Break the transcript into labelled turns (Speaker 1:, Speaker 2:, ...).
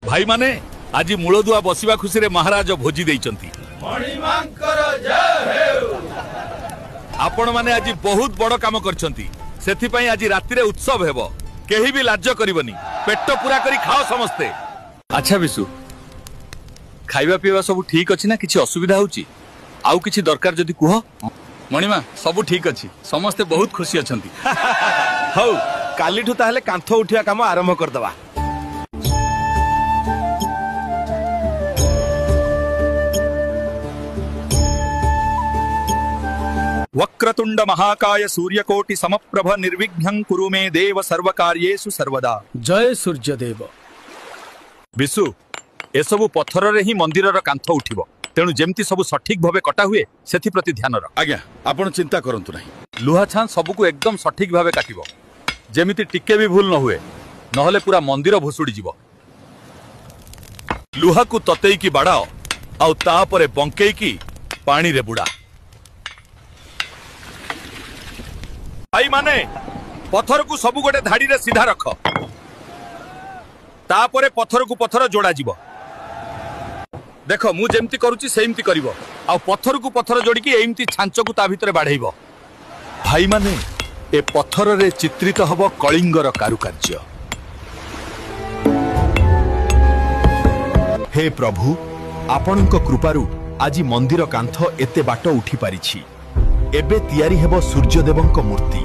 Speaker 1: भाई माने आज मूलदुआ बसिबा खुशी रे महाराज भोजी देइचंती। आपण माने आज बहुत बड़ काम करछंती, सेथि पई आज राति रे उत्सव हेबो। केही भी लाज करिवनी, पेट पूरा करी खाओ समस्ते। अच्छा विशु, खाइबा पीवा सब ठीक अछि ना? किछि असुविधा होउची? आउ किछि दरकार जदि कुह। मणिमा सब ठीक अछि, समस्ते बहुत खुशी अछंती।
Speaker 2: हौ कालीठु ताहले कांथ उठिया काम आरंभ कर दवा।
Speaker 1: वक्रतुंड महाकाय सूर्यकोटि समप्रभ निर्विघ्नं कुरु मे देव सर्वकार्येषु सर्वदा।
Speaker 3: जय सूर्यदेव।
Speaker 1: विशु, एसबु पत्थर रे ही मंदिर रा कांथ उठिबो, तेणु जेमती सब सठिक भावे कटा हुए सेथि प्रति ध्यान रख।
Speaker 2: आज्ञा, आपण चिंता करंतु नाही।
Speaker 1: लुहा छान सबको एकदम सठिक भावे काटिबो, जेमिति टिके भी भूल न हुए, नहले पूरा मंदिर भुसुडी जिवो। लुहा को ततेई की बाड़ाओ, आउ तापरे बंकेई की पानी रे बुड़ा। भाई माने पत्थर को सबु गोटे धाड़ी रे सीधा रख, तापरे पत्थर को पत्थर जोड़ा जिवो। देख मु जेमती करूची सेमती करिवो, आ पत्थर को पत्थर जोड़ी की एमती छांच को ता भितरे बाढैबो। भाई माने ए पत्थर रे चित्रित हबो कलिंगर कारुकार्य।
Speaker 4: हे प्रभु, आपणक कृपारु आज मंदिर कांथ एते बाट उठी पारिछि। एबे तियारी हेबो सूर्यदेवंक मूर्ति।